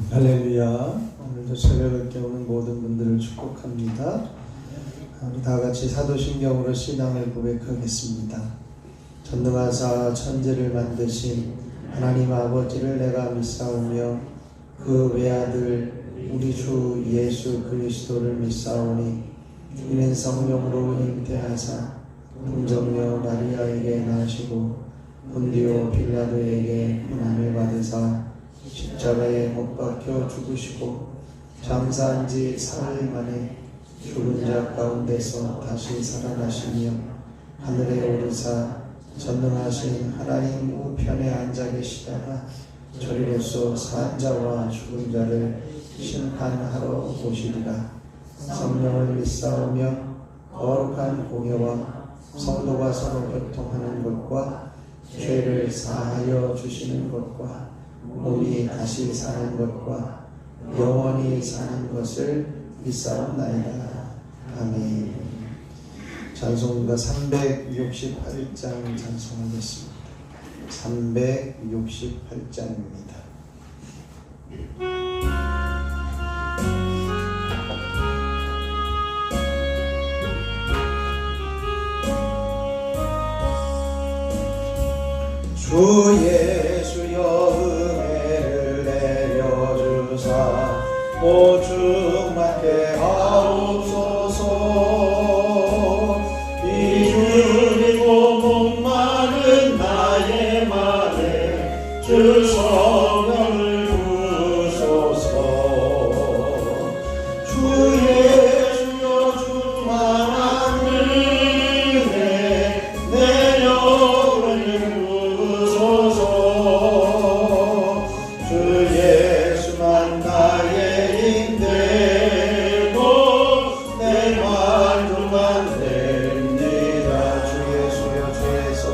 할렐루야. 오늘도 새벽을 깨우는 모든 분들을 축복합니다. 우리 다같이 사도신경으로 신앙을 고백하겠습니다. 전능하사 천지를 만드신 하나님 아버지를 내가 믿사오며 그 외아들 우리 주 예수 그리스도를 믿사오니 이는 성령으로 잉태하사 동정녀 마리아에게 나시고 본디오 빌라도에게 고난을 받으사 십자가에 못 박혀 죽으시고 장사한 지 사흘 만에 죽은 자 가운데서 다시 살아나시며 하늘에 오르사 전능하신 하나님 우편에 앉아 계시다가 저리로서 산 자와 죽은 자를 심판하러 오시리라. 성령을 믿사오며 거룩한 공예와 성도가 서로 교통하는 것과 죄를 사하여 주시는 것과 몸이 다시 사는 것과 영원히 사는 것을 믿사옵나이다. 아멘. 찬송가 368장 찬송하겠습니다. 368장입니다. 주 예수여 은혜를 내려주사 오죽 많게 하옵소서. 이주리고 목마른 나의 맘에 주 성령을 부소서. 주 예수여 주만한 은혜 내려오니 주 예수만 나의 힘되고 내 만족만 됩니다. 주 예수여 주에서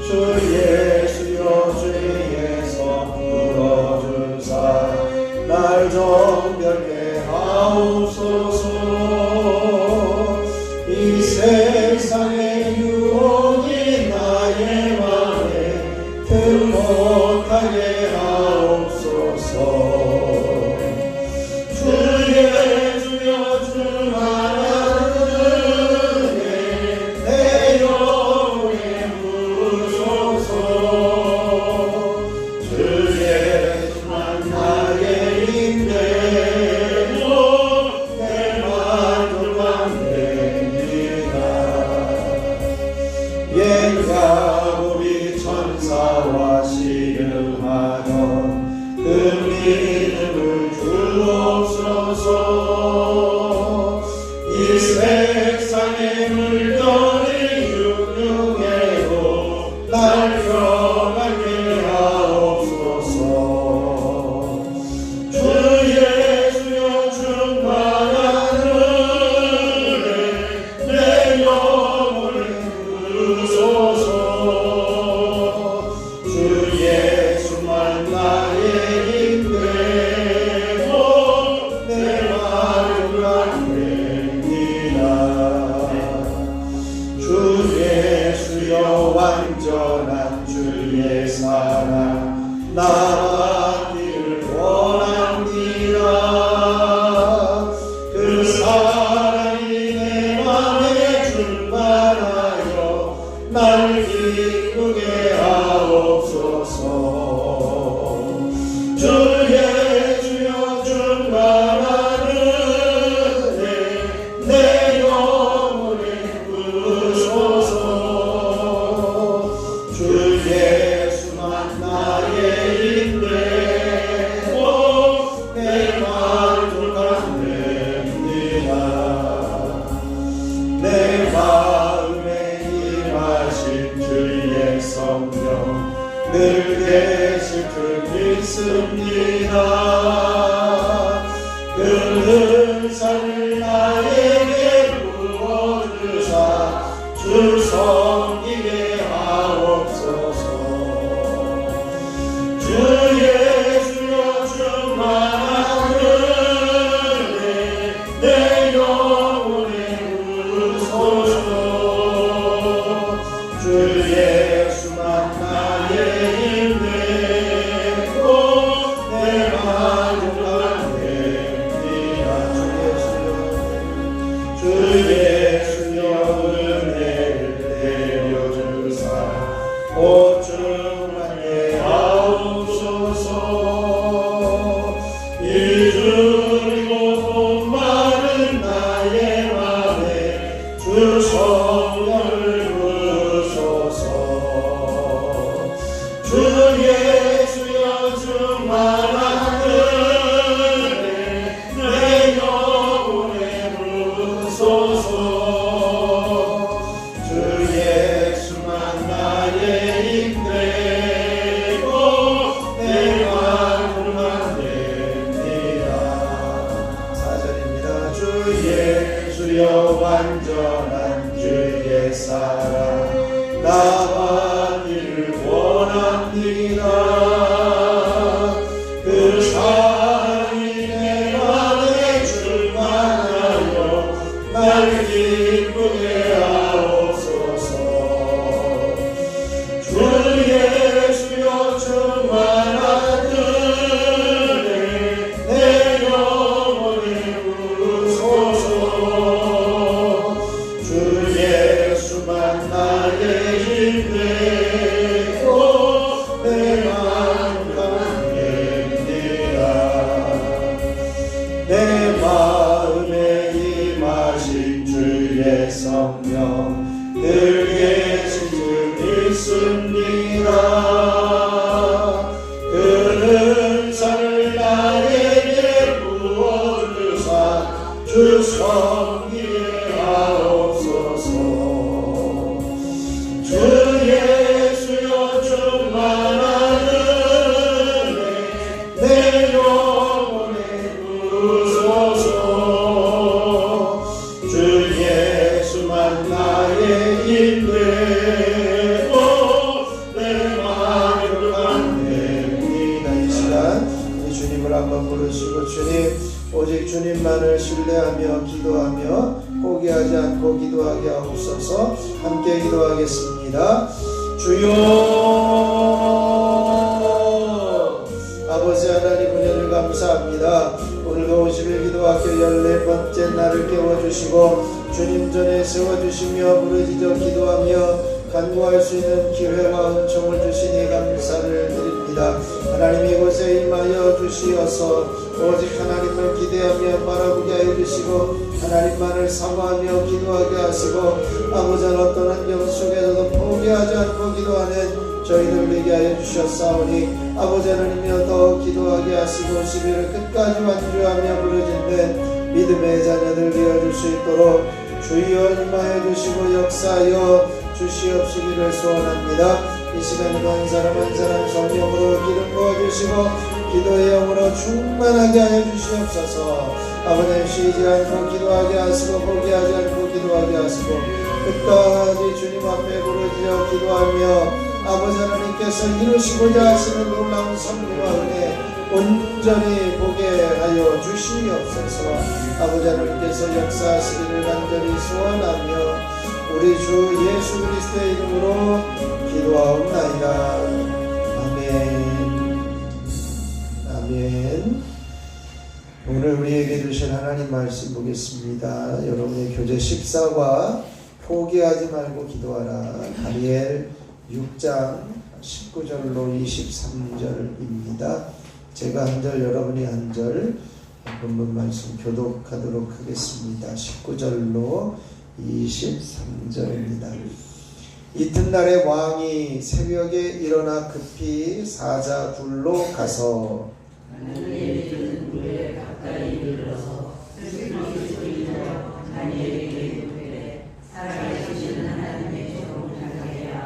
주 예수여 주에서 불어주사 날 정결케 하옵소서. 이 세상의 유혹이 나의 맘에 못하게 하옵소서. 주 예수여 주만한 은혜 내 영혼에 부소서. 주 예수만 나의 힘되고 내 만족만 됩니다. 야곱이 천사와 시름하던 그 믿음을 주옵소서. 이 세상의 물건이 육육해도 날 평안케 하옵소서. 주 예수여 충만한 은혜 내 영혼을 부소서. 주 예수만 나의 힘되고 내 만족만 됩니다. 주 예수여 완전한 주의 사랑 나가기를 원합니다. 그 사랑이 내 맘에 충만하여 날 기쁘게 하옵소서. 주 예수여 충만한 은혜 내 영혼에 부소서. 주 예수만 나의 힘되고 내 만족한 됩니다. 내 마음에 임하신 주의 성령 늘 계실 줄 믿습니다. 그 은사를 나에게 부어주사 주 섬기게 하옵소서. 주 예수여 충만한 은혜 내 영혼에 부소서. 주 예수만 나의 힘되고 내 만족한 오 충만케 하옵소서. 이주리고 목마른 나의 맘에 주 성령을 부으소서. 주 예수여 충만한 은혜 내 영혼에 부으소서. 주 예수만 나의 힘되고 내 마음만 됩니다. 4절입니다. 주 예수여 완전한 주의 사랑 나가기를 원합니다. 그 사랑이 내 맘에 충만하여 날 기쁘게 하옵소서. 주 예수여 충만한 은혜 내 영혼에 부으소서. 주 예수만 나의 힘되고 내 마음과 힘이라. 내 마음에 임하신 주의 성령 늘 계신 줄 믿습니다. 그 은사를 나에게 부어주사 주 섬기게 하옵소서. 주 예수여 충만한 은혜 내 영혼에 부으소서. 주 예수만 나의 힘되고 내 마음을 안됩니다. 이 시간 우리 주님을 한번 부르시고 주님 오직 주님만을 신뢰하며 기도하며 포기하지 않고 기도하게 하옵소서. 함께 기도하겠습니다. 주여 아버지 하나님 은혜를 감사합니다. 오늘도 50일 기도학교 14번째 날을 깨워주시고 주님 전에 세워주시며 부르짖어 기도하며 간구할 수 있는 기회와 은총을 주시니 감사를 드립니다. 하나님 이곳에 임하여 주시어서 오직 하나님을 기대하며 바라보게 하여 주시고 하나님만을 사모하며 기도하게 하시고 아버지 어떤 환경 속에서도 포기하지 않고 기도하는 저희들 되게 하여 주셨사오니 아버지 하나님이여 더 기도하게 하시고 11을 끝까지 완주하며 부르짖는 믿음의 자녀들 되어줄 수 있도록 주여 임하여 주시고 역사하여 주시옵시기를 소원합니다. 이 시간에도 한 사람 한 사람 성령으로 기름 부어주시고 기도의 영으로 충만하게 하여 주시옵소서. 아버지 쉬지 않고 기도하게 하시고 포기하지 않고 기도하게 하시고 끝까지 주님 앞에 부르짖어 기도하며 아버지 하나님께서 이루시고자 하시는 놀라운 섭리와 은혜 온전히 보게 하여 주시옵소서. 아버지 하나님께서 역사하시기를 간절히 소원하며 우리 주 예수 그리스도의 이름으로 기도하옵나이다. 아멘. 아멘. 오늘 우리에게 주신 하나님 말씀 보겠습니다. 여러분의 교재 14과 포기하지 말고 기도하라. 다니엘 6장 19절로 23절입니다. 제가 한 절 여러분이 한 절 본문 말씀 교독하도록 하겠습니다. 19절로 23절입니다. 이튿날에 왕이 새벽에 일어나 급히 사자 둘로 가서 다니엘이 굴에 가까이 이르러서 슬픔이 소리며 다니엘에게 이르되 살아계시는 하나님의 종 다니엘아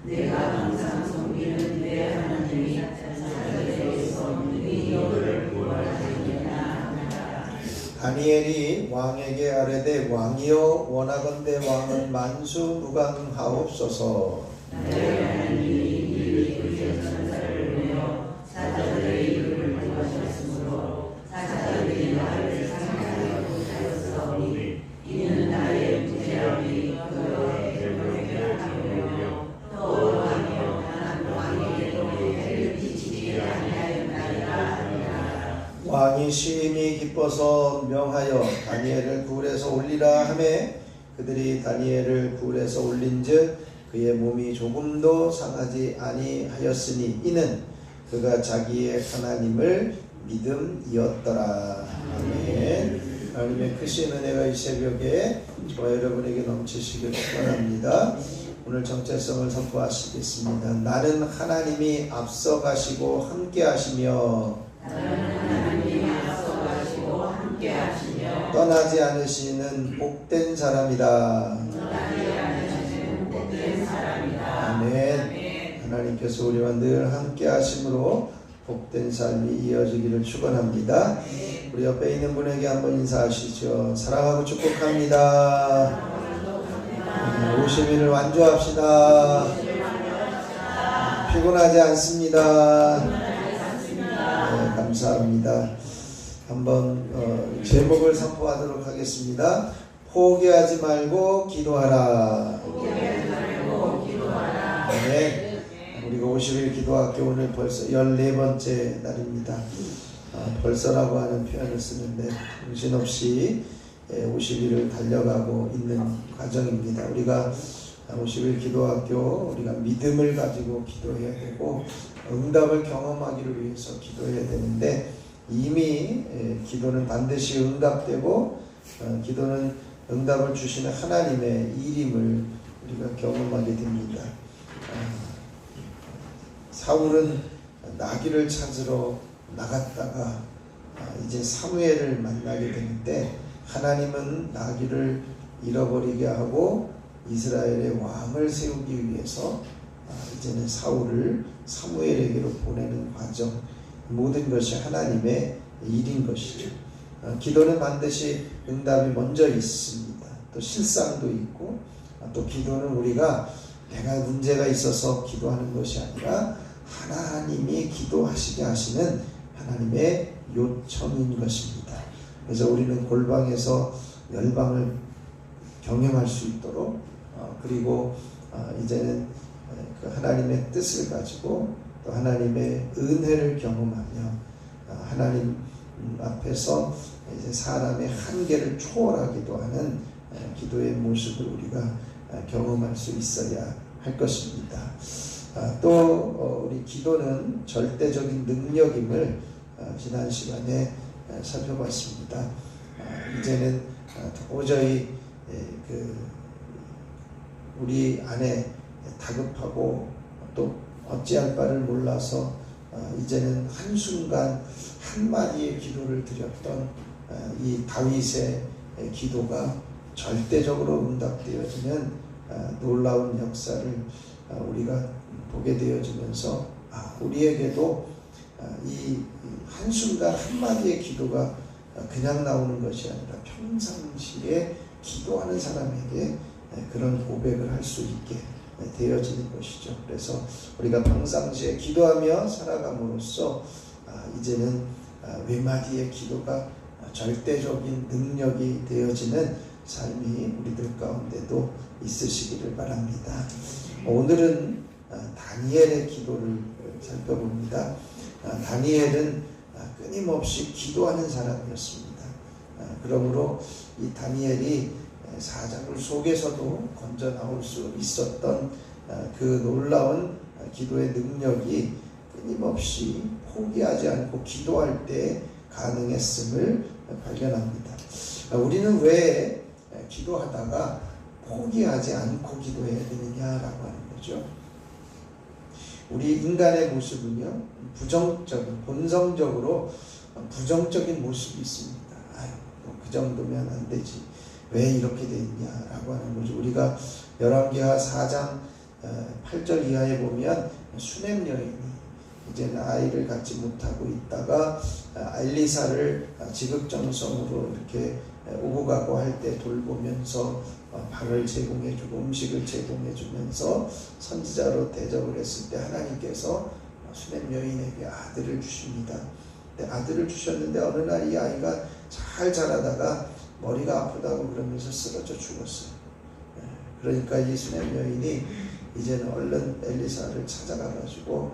내가 항상 섬기는 내 하나님이 사자에게서 네 영혼을 구원하시느냐 하니라. 다니엘이 왕에게 아뢰되 왕이여 원하건대 왕은 만수무강하옵소서. 나의 하나님이 미리 그의 천사를 보내어 사자들의 이름을 구하셨으므로 사자들이 나를 상하게 못하였사오니 이는 나의 부재함이 그의 대명을 하며 또 왕이여 난 왕에게도 해를 끼치지 아니하였나이다 하니라. 왕이 심히 기뻐서 명하여 다니엘을 굴에서 올리라 하매 그들이 다니엘을 굴에서 올린즉 그의 몸이 조금도 상하지 아니하였으니 이는 그가 자기의 하나님을 믿음이었더라. 아멘. 하나님의 크신 은혜가 이 새벽에 저와 여러분에게 넘치시길 축원합니다. 오늘 정체성을 선포하시겠습니다. 나는 하나님이 앞서가시고 함께하시며 떠나지 않으시는 복된 사람이다. 아멘. 하나님께서 우리와 늘 함께하심으로 복된 삶이 이어지기를 축원합니다. 우리 옆에 있는 분에게 한번 인사하시죠. 사랑하고 축복합니다. 50일을 완주합시다. 피곤하지 않습니다. 네, 감사합니다. 한번 제목을 선포하도록 하겠습니다. 포기하지 말고 기도하라. 네, 우리가 50일 기도학교 오늘 벌써 14번째 날입니다. 벌써라고 하는 표현을 쓰는데 정신없이 50일을 달려가고 있는 과정입니다. 우리가 50일 기도학교 우리가 믿음을 가지고 기도해야 되고 응답을 경험하기를 위해서 기도해야 되는데 이미 기도는 반드시 응답되고 기도는 응답을 주시는 하나님의 일임을 우리가 경험하게 됩니다. 사울은 나귀를 찾으러 나갔다가 이제 사무엘을 만나게 되는데 하나님은 나귀를 잃어버리게 하고 이스라엘의 왕을 세우기 위해서 이제는 사울을 사무엘에게로 보내는 과정, 모든 것이 하나님의 일인 것이죠. 기도는 반드시 응답이 먼저 있습니다. 또 실상도 있고 또 기도는 우리가 내가 문제가 있어서 기도하는 것이 아니라 하나님이 기도하시게 하시는 하나님의 요청인 것입니다. 그래서 우리는 골방에서 열방을 경영할 수 있도록 그리고 이제는 그 하나님의 뜻을 가지고 또 하나님의 은혜를 경험하며 하나님 앞에서 이제 사람의 한계를 초월하기도 하는 기도의 모습을 우리가 경험할 수 있어야 할 것입니다. 또 우리 기도는 절대적인 능력임을 지난 시간에 살펴봤습니다. 이제는 도저히 우리 안에 다급하고 또 어찌할 바를 몰라서 이제는 한순간 한마디의 기도를 드렸던 이 다윗의 기도가 절대적으로 응답되어지는 놀라운 역사를 우리가 보게 되어지면서 우리에게도 이 한순간 한마디의 기도가 그냥 나오는 것이 아니라 평상시에 기도하는 사람에게 그런 고백을 할 수 있게 되어지는 것이죠. 그래서 우리가 평상시에 기도하며 살아감으로써 이제는 외마디의 기도가 절대적인 능력이 되어지는 삶이 우리들 가운데도 있으시기를 바랍니다. 오늘은 다니엘의 기도를 살펴봅니다. 다니엘은 끊임없이 기도하는 사람이었습니다. 그러므로 이 다니엘이 사자굴 속에서도 건져 나올 수 있었던 그 놀라운 기도의 능력이 끊임없이 포기하지 않고 기도할 때 가능했음을 발견합니다. 우리는 왜 기도하다가 포기하지 않고 기도해야 되느냐라고 하는 거죠. 우리 인간의 모습은요, 부정적인, 본성적으로 부정적인 모습이 있습니다. 그 정도면 안 되지. 왜 이렇게 돼 있냐라고 하는 거죠. 우리가 열왕기하 4장 8절 이하에 보면 수넴 여인이 이제는 아이를 갖지 못하고 있다가 엘리사를 지극정성으로 이렇게 오고 가고 할 때 돌보면서 밥을 제공해주고 음식을 제공해주면서 선지자로 대접을 했을 때 하나님께서 수넴 여인에게 아들을 주십니다. 아들을 주셨는데 어느 날 이 아이가 잘 자라다가 머리가 아프다고 그러면서 쓰러져 죽었어요. 그러니까 이 수넴 여인이 이제는 얼른 엘리사를 찾아가가지고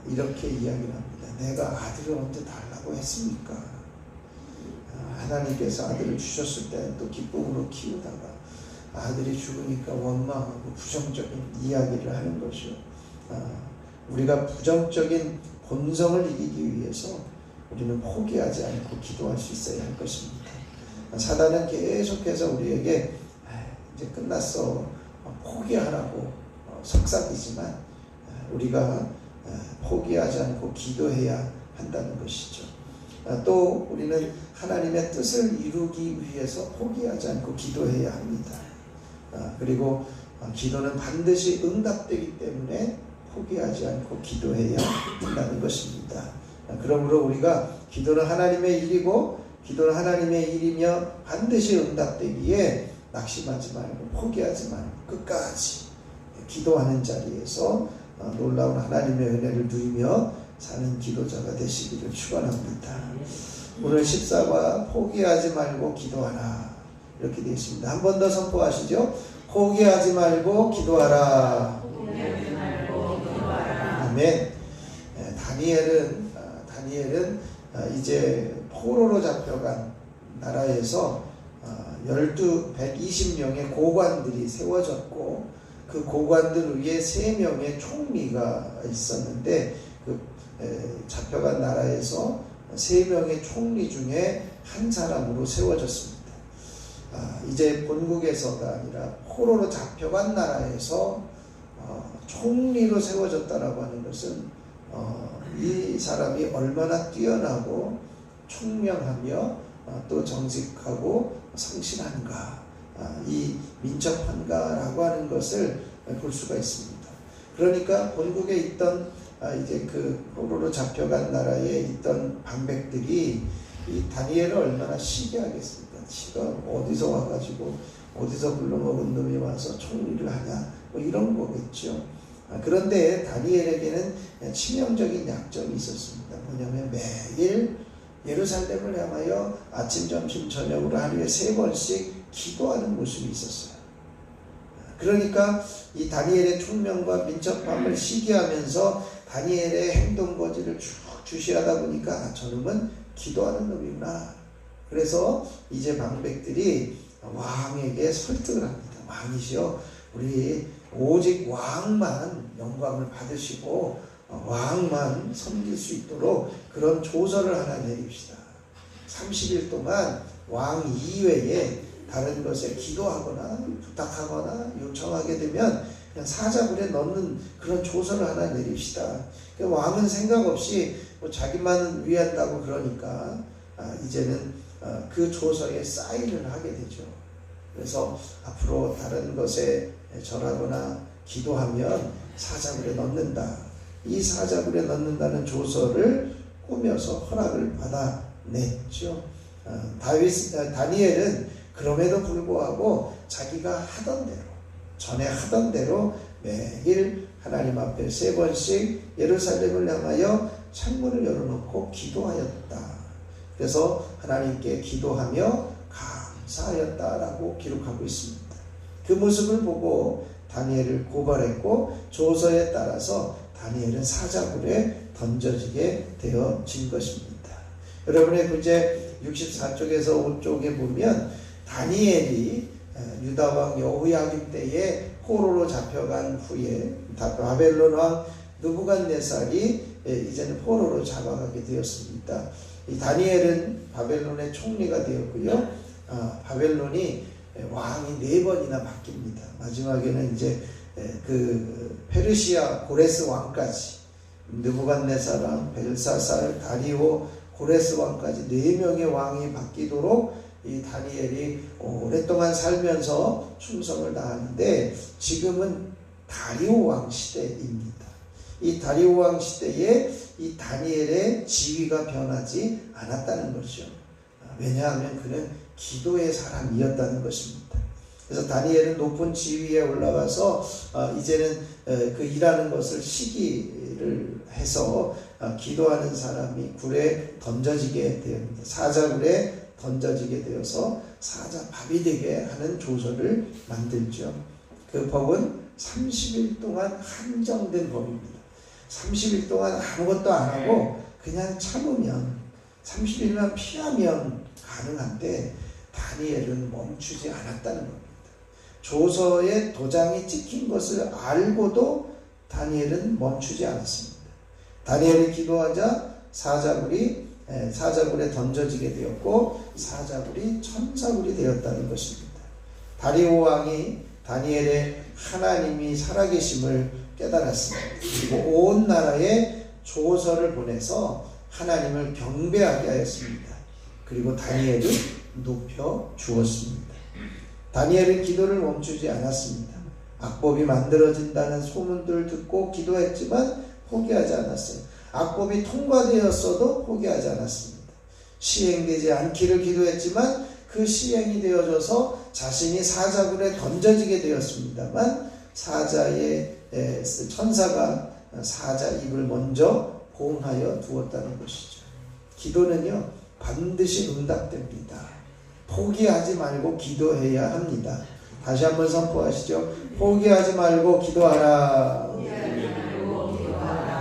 이렇게 이야기를 합니다. 내가 아들을 언제 달라고 했습니까? 하나님께서 아들을 주셨을 때는 또 기쁨으로 키우다가 아들이 죽으니까 원망하고 부정적인 이야기를 하는 것이요. 우리가 부정적인 본성을 이기기 위해서 우리는 포기하지 않고 기도할 수 있어야 할 것입니다. 사단은 계속해서 우리에게 이제 끝났어, 포기하라고 속삭이지만 우리가 포기하지 않고 기도해야 한다는 것이죠. 또 우리는 하나님의 뜻을 이루기 위해서 포기하지 않고 기도해야 합니다. 그리고 기도는 반드시 응답되기 때문에 포기하지 않고 기도해야 한다는 것입니다. 그러므로 우리가 기도는 하나님의 일이고 기도는 하나님의 일이며 반드시 응답되기에 낙심하지 말고 포기하지 말고 끝까지 기도하는 자리에서 놀라운 하나님의 은혜를 누리며 사는 기도자가 되시기를 축원합니다. 오늘 14과 포기하지 말고 기도하라 이렇게 되어 있습니다. 한 번 더 선포하시죠. 포기하지 말고 기도하라. 아멘. 다니엘은 이제 포로로 잡혀간 나라에서 120명의 고관들이 세워졌고 그 고관들 위에 3명의 총리가 있었는데 그 잡혀간 나라에서 3명의 총리 중에 한 사람으로 세워졌습니다. 이제 본국에서가 아니라 포로로 잡혀간 나라에서 총리로 세워졌다라고 하는 것은 이 사람이 얼마나 뛰어나고 총명하며 또 정직하고 성실한가, 이 민첩한가라고 하는 것을 볼 수가 있습니다. 그러니까 본국에 있던 이제 그 포로로 잡혀간 나라에 있던 방백들이 이 다니엘을 얼마나 시기하겠습니까? 지가 어디서 와가지고 어디서 불러먹은 놈이 와서 총리를 하냐, 뭐 이런 거겠죠. 그런데 다니엘에게는 치명적인 약점이 있었습니다. 뭐냐면 매일 예루살렘을 향하여 아침, 점심, 저녁으로 하루에 3번씩 기도하는 모습이 있었어요. 그러니까 이 다니엘의 총명과 민첩함을 시기하면서 다니엘의 행동 거지를 쭉 주시하다 보니까 저놈은 기도하는 놈이구나. 그래서 이제 방백들이 왕에게 설득을 합니다. 왕이시여, 우리 오직 왕만 영광을 받으시고 왕만 섬길 수 있도록 그런 조서를 하나 내립시다. 30일 동안 왕 이외에 다른 것에 기도하거나 부탁하거나 요청하게 되면 그냥 사자굴에 넣는 그런 조서를 하나 내립시다. 왕은 생각 없이 뭐 자기만 위한다고 그러니까 이제는 그 조서에 사인을 하게 되죠. 그래서 앞으로 다른 것에 절하거나 기도하면 사자굴에 넣는다. 이 사자굴에 넣는다는 조서를 꾸며서 허락을 받아냈죠. 다니엘은 그럼에도 불구하고 자기가 하던 대로, 전에 하던 대로 매일 하나님 앞에 3번씩 예루살렘을 향하여 창문을 열어놓고 기도하였다. 그래서 하나님께 기도하며 감사하였다라고 기록하고 있습니다. 그 모습을 보고 다니엘을 고발했고 조서에 따라서 다니엘은 사자굴에 던져지게 되어진 것입니다. 여러분의 구제 64쪽에서 5쪽에 보면 다니엘이 유다왕 여호야김 때에 포로로 잡혀간 후에 바벨론 왕 느부갓네살이 이제는 포로로 잡아가게 되었습니다. 이 다니엘은 바벨론의 총리가 되었고요. 바벨론이 왕이 4번이나 바뀝니다. 마지막에는 이제 그 페르시아 고레스 왕까지 느부갓네살 왕, 벨사살, 다리오, 고레스 왕까지 4명의 왕이 바뀌도록 이 다니엘이 오랫동안 살면서 충성을 다하는데 지금은 다리오 왕 시대입니다. 이 다리오 왕 시대에 이 다니엘의 지위가 변하지 않았다는 것이죠. 왜냐하면 그는 기도의 사람이었다는 것입니다. 그래서 다니엘은 높은 지위에 올라가서 이제는 그 일하는 것을 시기를 해서 기도하는 사람이 굴에 던져지게 됩니다. 사자굴에 던져지게 되어서 사자밥이 되게 하는 조서를 만들죠. 그 법은 30일 동안 한정된 법입니다. 30일 동안 아무것도 안 하고 그냥 참으면 30일만 피하면 가능한데 다니엘은 멈추지 않았다는 겁니다. 조서에 도장이 찍힌 것을 알고도 다니엘은 멈추지 않았습니다. 다니엘이 기도하자 사자굴에 던져지게 되었고 사자굴이 천사굴이 되었다는 것입니다. 다리오 왕이 다니엘의 하나님이 살아계심을 깨달았습니다. 그리고 온 나라에 조서를 보내서 하나님을 경배하게 하였습니다. 그리고 다니엘을 높여 주었습니다. 다니엘은 기도를 멈추지 않았습니다. 악법이 만들어진다는 소문들을 듣고 기도했지만 포기하지 않았어요. 악법이 통과되었어도 포기하지 않았습니다. 시행되지 않기를 기도했지만 그 시행이 되어져서 자신이 사자굴에 던져지게 되었습니다만 천사가 사자 입을 먼저 봉하여 두었다는 것이죠. 기도는요 반드시 응답됩니다. 포기하지 말고 기도해야 합니다. 다시 한번 선포하시죠. 포기하지 말고 기도하라.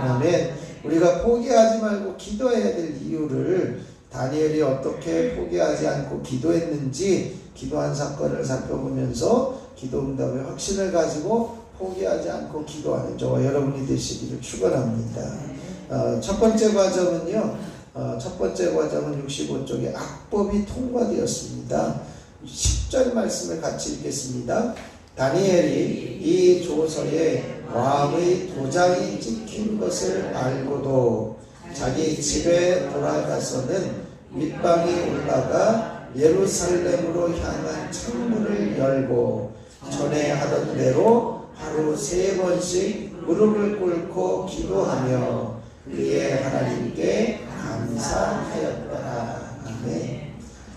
아멘. 우리가 포기하지 말고 기도해야 될 이유를 다니엘이 어떻게 포기하지 않고 기도했는지 기도한 사건을 살펴보면서 기도 응답의 확신을 가지고 포기하지 않고 기도하는 저와 여러분이 되시기를 축원합니다. 첫 번째 과정은요. 첫 번째 과정은 65쪽에 악법이 통과되었습니다. 10절 말씀을 같이 읽겠습니다. 다니엘이 이 조서에 왕의 도장이 찍힌 것을 알고도 자기 집에 돌아가서는 윗방에 올라가 예루살렘으로 향한 창문을 열고 전에 하던 대로 하루 3번씩 무릎을 꿇고 기도하며 그의 하나님께 감사하였더라. 아멘.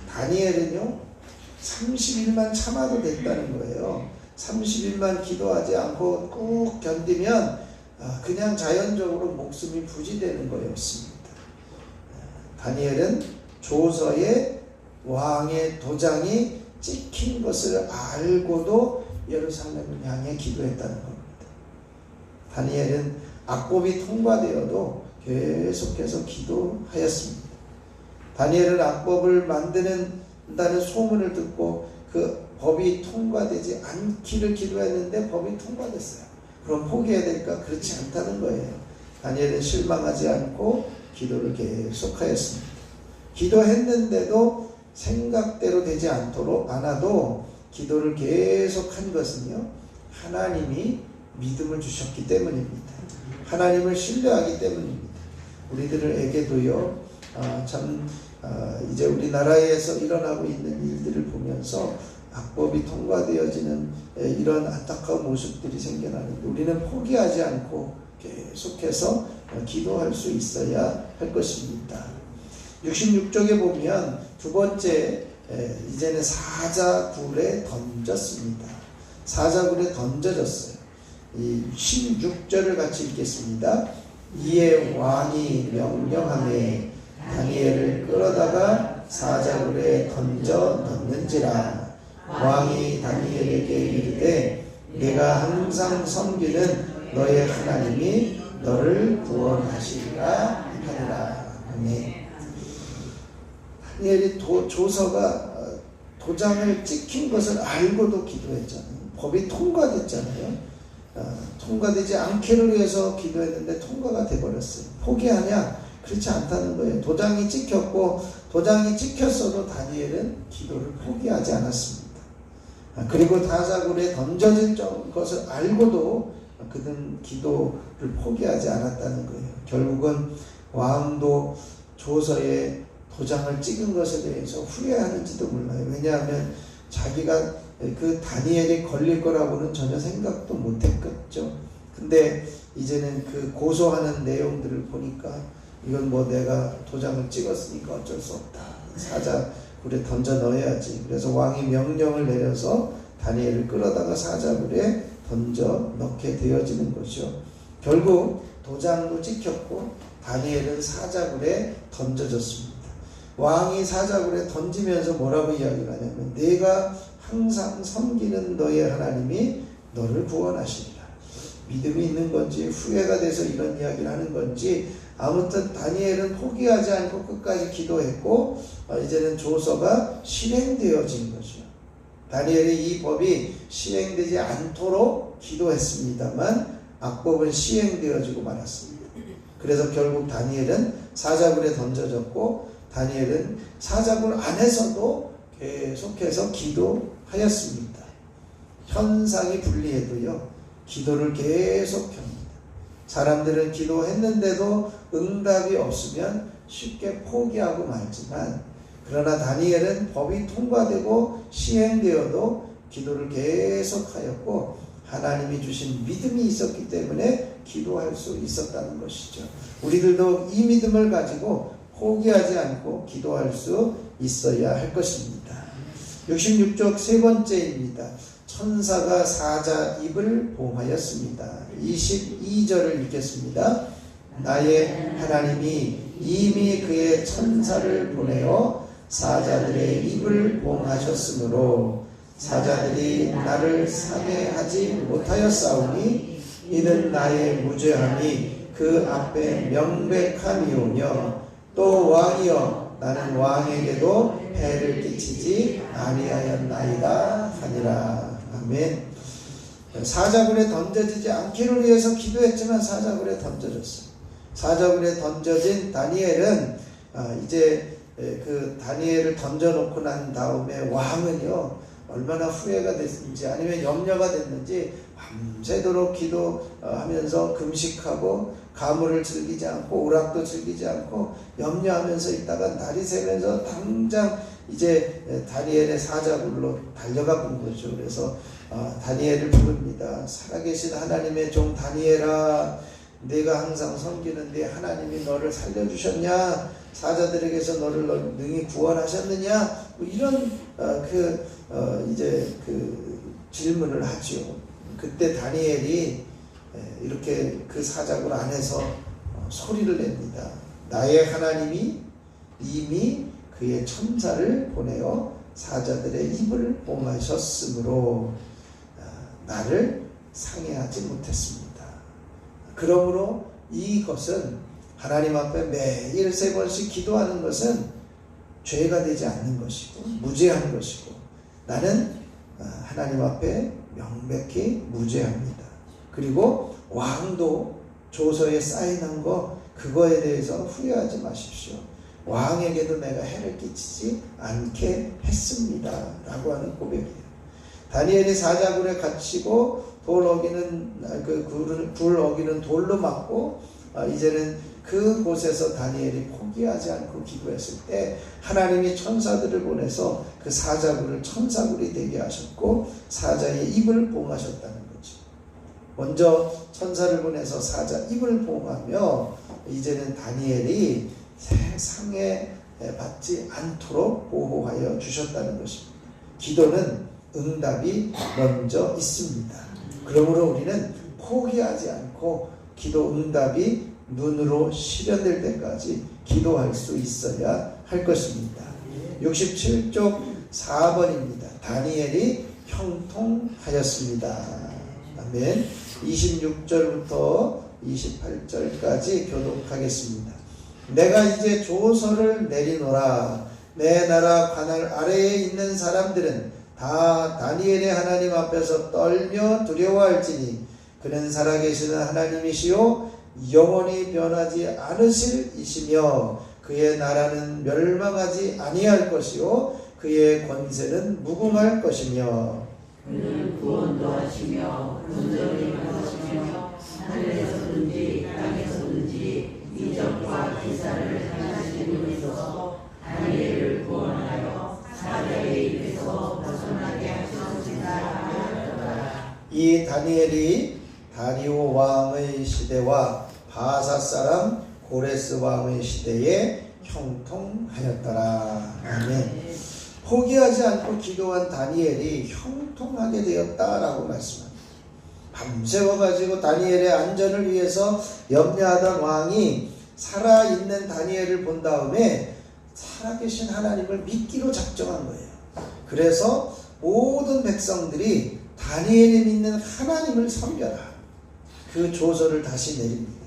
다니엘은요 30일만 참아도 됐다는 거예요. 30일만 기도하지 않고 꾹 견디면 그냥 자연적으로 목숨이 부지되는 거였습니다. 다니엘은 조서에 왕의 도장이 찍힌 것을 알고도 예루살렘을 향해 기도했다는 겁니다. 다니엘은 악법이 통과되어도 계속해서 기도하였습니다. 다니엘은 악법을 만드는다는 소문을 듣고 그 법이 통과되지 않기를 기도했는데 법이 통과됐어요. 그럼 포기해야 될까? 그렇지 않다는 거예요. 다니엘은 실망하지 않고 기도를 계속하였습니다. 기도했는데도 생각대로 되지 않아도 기도를 계속한 것은요 하나님이 믿음을 주셨기 때문입니다. 하나님을 신뢰하기 때문입니다. 우리들에게도요 이제 우리나라에서 일어나고 있는 일들을 보면서 악법이 통과되어지는 이런 안타까운 모습들이 생겨나는데 우리는 포기하지 않고 계속해서 기도할 수 있어야 할 것입니다. 66쪽에 보면 두 번째 이제는 사자굴에 던졌습니다. 사자굴에 던져졌어요. 이 16절을 같이 읽겠습니다. 이에 왕이 명령하매 다니엘을 끌어다가 사자굴에 던져 넣는지라. 왕이 다니엘에게 이르되 내가 항상 섬기는 너의 하나님이 너를 구원하시리라 하니라. 아멘. 다니엘이 조서가 도장을 찍힌 것을 알고도 기도했잖아요. 법이 통과됐잖아요. 통과되지 않기를 위해서 기도했는데 통과가 돼버렸어요. 포기하냐? 그렇지 않다는 거예요. 도장이 찍혔고 도장이 찍혔어도 다니엘은 기도를 포기하지 않았습니다. 그리고 사자굴에 던져진 것을 알고도 그는 기도를 포기하지 않았다는 거예요. 결국은 왕도 조서에 도장을 찍은 것에 대해서 후회하는지도 몰라요. 왜냐하면 자기가 그 다니엘이 걸릴 거라고는 전혀 생각도 못했겠죠. 근데 이제는 그 고소하는 내용들을 보니까 이건 뭐 내가 도장을 찍었으니까 어쩔 수 없다. 사자굴에 던져 넣어야지. 그래서 왕이 명령을 내려서 다니엘을 끌어다가 사자굴에 던져 넣게 되어지는 거죠. 결국 도장도 찍혔고 다니엘은 사자굴에 던져졌습니다. 왕이 사자굴에 던지면서 뭐라고 이야기를 하냐면 내가 항상 섬기는 너의 하나님이 너를 구원하시리라. 믿음이 있는 건지 후회가 돼서 이런 이야기를 하는 건지 아무튼 다니엘은 포기하지 않고 끝까지 기도했고 이제는 조서가 실행되어진 거죠. 다니엘이 이 법이 시행되지 않도록 기도했습니다만 악법은 시행되어지고 말았습니다. 그래서 결국 다니엘은 사자굴에 던져졌고 다니엘은 사자굴 안에서도 계속해서 기도하였습니다. 현상이 불리해도요, 기도를 계속 합니다. 사람들은 기도했는데도 응답이 없으면 쉽게 포기하고 말지만, 그러나 다니엘은 법이 통과되고 시행되어도 기도를 계속하였고 하나님이 주신 믿음이 있었기 때문에 기도할 수 있었다는 것이죠. 우리들도 이 믿음을 가지고 포기하지 않고 기도할 수 있어야 할 것입니다. 66쪽 세 번째입니다. 천사가 사자 입을 봉하였습니다. 22절을 읽겠습니다. 나의 하나님이 이미 그의 천사를 보내어 사자들의 입을 봉하셨으므로 사자들이 나를 상해하지 못하였사오니 이는 나의 무죄함이 그 앞에 명백함이오며 또 왕이여 나는 왕에게도 해를 끼치지 아니하였나이다 하니라. 아멘. 사자굴에 던져지지 않기를 위해서 기도했지만 사자굴에 던져졌어요. 사자굴에 던져진 다니엘은 이제 그 다니엘을 던져놓고 난 다음에 왕은요 얼마나 후회가 됐는지 아니면 염려가 됐는지 밤새도록 기도하면서 금식하고 가물을 즐기지 않고 오락도 즐기지 않고 염려하면서 있다가 날이 새면서 당장 이제 다니엘의 사자굴로 달려가 본 거죠. 그래서 다니엘을 부릅니다. 살아계신 하나님의 종 다니엘아, 내가 항상 섬기는데 하나님이 너를 살려주셨냐? 사자들에게서 너를 능히 구원하셨느냐? 뭐 이런 이제 질문을 하죠. 그때 다니엘이 이렇게 그 사자굴 안에서 소리를 냅니다. 나의 하나님이 이미 그의 천사를 보내어 사자들의 입을 봉하셨으므로 나를 상해하지 못했습니다. 그러므로 이것은 하나님 앞에 매일 3번씩 기도하는 것은 죄가 되지 않는 것이고 무죄한 것이고 나는 하나님 앞에 명백히 무죄합니다. 그리고 왕도 조서에 사인한 거 그거에 대해서 후회하지 마십시오. 왕에게도 내가 해를 끼치지 않게 했습니다 라고 하는 고백이에요. 다니엘이 사자굴에 갇히고 굴 어기는 돌로 맞고 이제는 그곳에서 다니엘이 포기하지 않고 기도했을 때 하나님이 천사들을 보내서 그 사자굴을 천사굴이 되게 하셨고 사자의 입을 봉하셨다는 거죠. 먼저 천사를 보내서 사자 입을 봉하며 이제는 다니엘이 상해 받지 않도록 보호하여 주셨다는 것입니다. 기도는 응답이 먼저 있습니다. 그러므로 우리는 포기하지 않고 기도 응답이 눈으로 실현될 때까지 기도할 수 있어야 할 것입니다. 67쪽 4번입니다. 다니엘이 형통하였습니다. 아멘. 26절부터 28절까지 교독하겠습니다. 내가 이제 조서를 내리노라. 내 나라 관할 아래에 있는 사람들은 다 다니엘의 하나님 앞에서 떨며 두려워할지니 그는 살아계시는 하나님이시요 영원히 변하지 않으실 이시며 그의 나라는 멸망하지 아니할 것이요 그의 권세는 무궁할 것이며 그는 구원도 하시며 군정을 하시며 하늘에서든지 땅에서든지 이적과 기사를 행하시는 분이소서 다니엘을 구원하여 사자의 입에서 벗어나게 하셨습니다 하였더라. 이 다니엘이 다리오 왕의 시대와 바사 사람 고레스 왕의 시대에 형통하였더라. 아멘. 포기하지 않고 기도한 다니엘이 형통하게 되었다라고 말씀합니다. 밤새워가지고 다니엘의 안전을 위해서 염려하던 왕이 살아있는 다니엘을 본 다음에 살아계신 하나님을 믿기로 작정한 거예요. 그래서 모든 백성들이 다니엘이 믿는 하나님을 섬겨라. 그 조서를 다시 내립니다.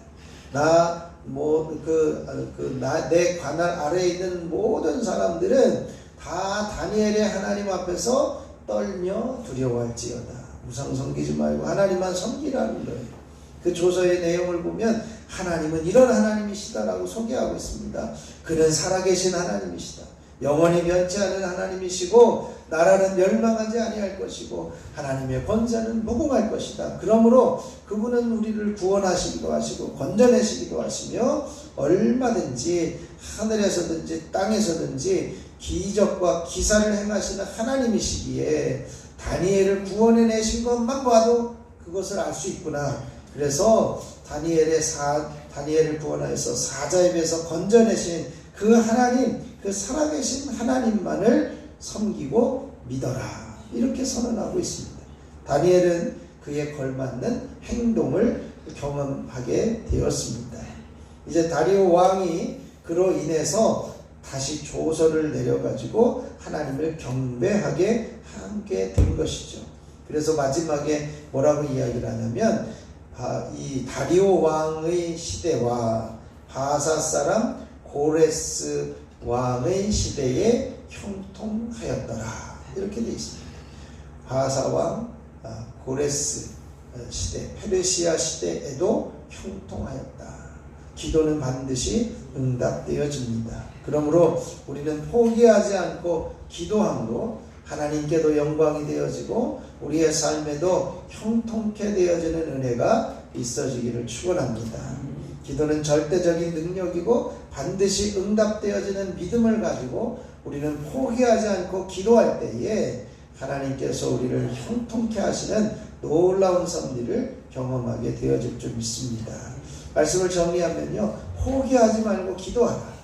내 관할 아래에 있는 모든 사람들은 다 다니엘의 하나님 앞에서 떨며 두려워할지어다. 우상 섬기지 말고 하나님만 섬기라는 거예요. 그 조서의 내용을 보면 하나님은 이런 하나님이시다라고 소개하고 있습니다. 그는 살아계신 하나님이시다. 영원히 변치 않은 하나님이시고 나라는 멸망하지 아니할 것이고 하나님의 권세는 무궁할 것이다. 그러므로 그분은 우리를 구원하시기도 하시고 건져내시기도 하시며 얼마든지 하늘에서든지 땅에서든지 기적과 기사를 행하시는 하나님이시기에 다니엘을 구원해내신 것만 봐도 그것을 알 수 있구나. 그래서 다니엘을 구원하여서 사자의 배에서 건져내신 그 하나님, 그 살아계신 하나님만을 섬기고 믿어라. 이렇게 선언하고 있습니다. 다니엘은 그에 걸맞는 행동을 경험하게 되었습니다. 이제 다리오 왕이 그로 인해서 다시 조서를 내려가지고 하나님을 경배하게 하게 된 것이죠. 그래서 마지막에 뭐라고 이야기를 하냐면 이 다리오 왕의 시대와 바사 사람 고레스 왕의 시대에 형통하였더라. 이렇게 되어 있습니다. 바사 왕 고레스 시대, 페르시아 시대에도 형통하였다. 기도는 반드시 응답되어집니다. 그러므로 우리는 포기하지 않고 기도함으로 하나님께도 영광이 되어지고 우리의 삶에도 형통케 되어지는 은혜가 있어지기를 축원합니다. 기도는 절대적인 능력이고 반드시 응답되어지는 믿음을 가지고 우리는 포기하지 않고 기도할 때에 하나님께서 우리를 형통케 하시는 놀라운 섭리를 경험하게 되어질 줄 믿습니다. 말씀을 정리하면요, 포기하지 말고 기도하라.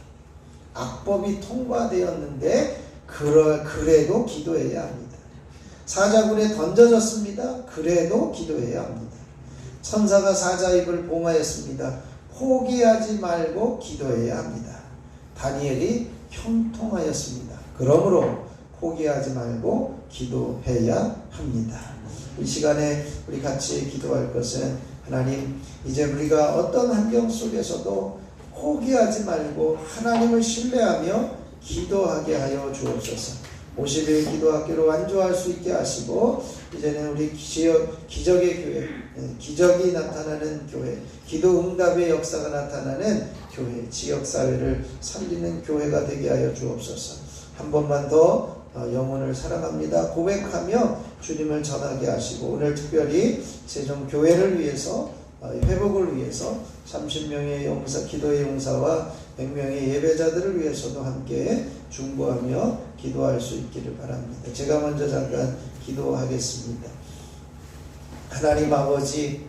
악법이 통과되었는데 그래도 기도해야 합니다. 사자굴에 던져졌습니다. 그래도 기도해야 합니다. 천사가 사자 입을 봉하였습니다. 포기하지 말고 기도해야 합니다. 다니엘이 형통하였습니다. 그러므로 포기하지 말고 기도해야 합니다. 이 시간에 우리 같이 기도할 것은 하나님, 이제 우리가 어떤 환경 속에서도 포기하지 말고 하나님을 신뢰하며 기도하게 하여 주옵소서. 50일 기도학교로 완주할 수 있게 하시고 이제는 우리 기적의 교회, 기적이 나타나는 교회, 기도 응답의 역사가 나타나는 교회, 지역사회를 살리는 교회가 되게 하여 주옵소서. 한 번만 더 영혼을 사랑합니다 고백하며 주님을 전하게 하시고 오늘 특별히 세종교회를 위해서 회복을 위해서 30명의 용사, 기도의 용사와 100명의 예배자들을 위해서도 함께 중보하며 기도할 수 있기를 바랍니다. 제가 먼저 잠깐 기도하겠습니다. 하나님 아버지,